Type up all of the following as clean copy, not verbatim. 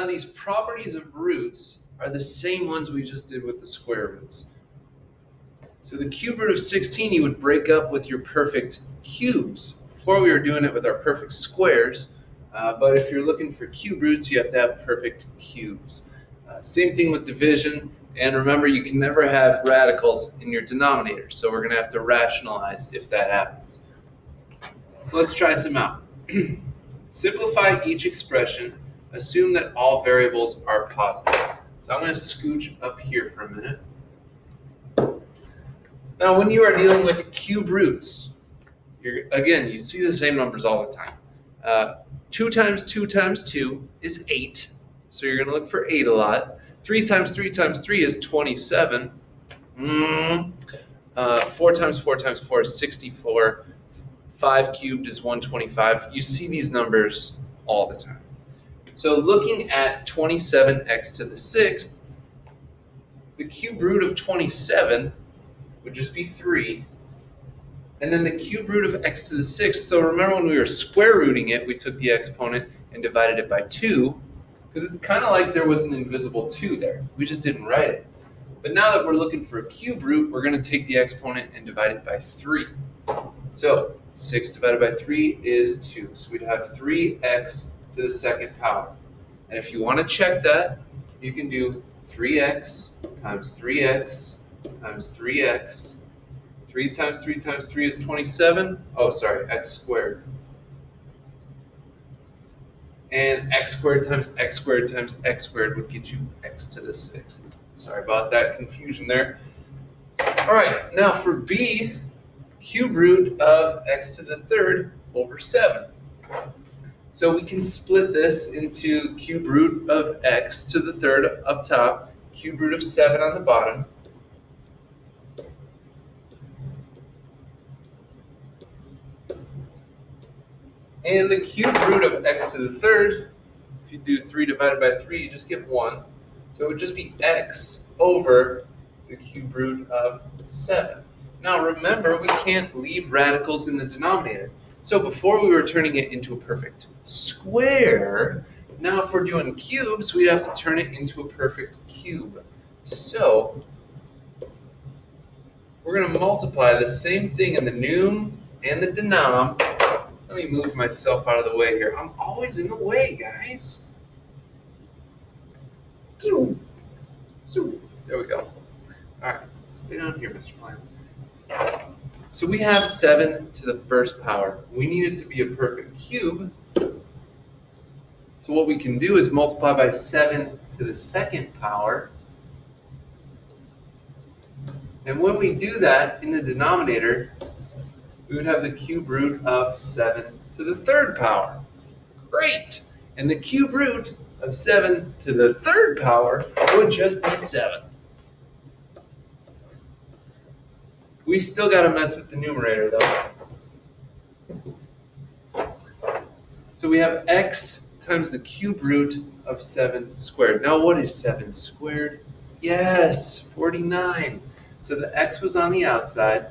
Now these properties of roots are the same ones we just did with the square roots. So the cube root of 16 you would break up with your perfect cubes. Before we were doing it with our perfect squares, but if you're looking for cube roots, you have to have perfect cubes. Same thing with division, and remember you can never have radicals in your denominator, so we're going to have to rationalize if that happens. So let's try some out. Simplify each expression. Assume that all variables are positive. So I'm going to scooch up here for a minute. Now, when you are dealing with cube roots, again, you see the same numbers all the time. 2 times 2 times 2 is 8. So you're going to look for 8 a lot. 3 times 3 times 3 is 27. 4 times 4 times 4 is 64. 5 cubed is 125. You see these numbers all the time. So looking at 27x to the 6th, the cube root of 27 would just be 3. And then the cube root of x to the 6th, so remember when we were square rooting it, we took the exponent and divided it by 2, because it's kind of like there was an invisible 2 there. We just didn't write it. But now that we're looking for a cube root, we're going to take the exponent and divide it by 3. So 6 divided by 3 is 2. So we'd have 3x to the 2nd power. And if you want to check that, you can do 3x times 3x times 3x. 3 times 3 times 3 is 27. Oh, sorry, x squared. And x squared times x squared times x squared would get you x to the 6th. Sorry about that confusion there. All right, now for b, cube root of x to the 3rd over 7. So we can split this into cube root of x to the 3rd up top, cube root of 7 on the bottom. And the cube root of x to the 3rd, if you do 3 divided by 3, you just get 1. So it would just be x over the cube root of 7. Now remember, we can't leave radicals in the denominator. So before we were turning it into a perfect square, now if we're doing cubes, we'd have to turn it into a perfect cube. So we're going to multiply the same thing in the num and the denom. Let me move myself out of the way here. I'm always in the way, guys. There we go. All right, stay down here, Mr. Plan. So we have 7 to the 1st power. We need it to be a perfect cube. So what we can do is multiply by 7 to the 2nd power. And when we do that in the denominator, we would have the cube root of 7 to the 3rd power. Great! And the cube root of 7 to the 3rd power would just be 7. We still got to mess with the numerator, though. So we have x times the cube root of 7 squared. Now what is 7 squared? Yes, 49. So the x was on the outside.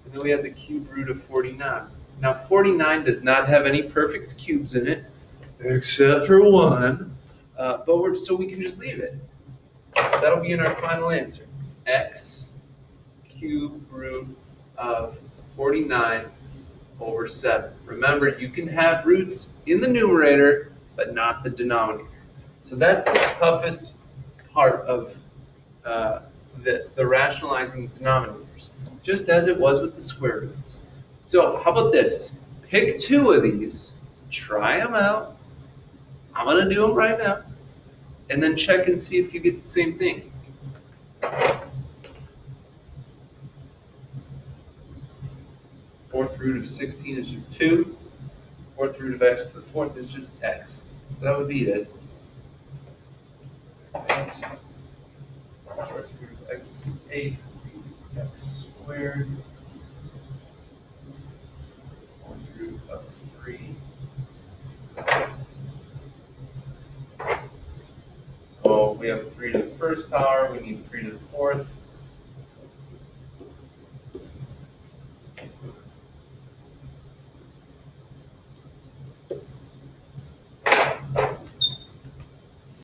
And then we have the cube root of 49. Now 49 does not have any perfect cubes in it, except for 1. So we can just leave it. That'll be in our final answer. X cube root of 49 over 7. Remember, you can have roots in the numerator, but not the denominator. So that's the toughest part of this, the rationalizing denominators, just as it was with the square roots. So how about this? Pick 2 of these, try them out. I'm going to do them right now, and then check and see if you get the same thing. Fourth root of 16 is just 2. Fourth root of x to the 4th is just x. So that would be it. X. Fourth root of x to the 8th would be x squared. Fourth root of 3. So we have 3 to the 1st power. We need 3 to the 4th.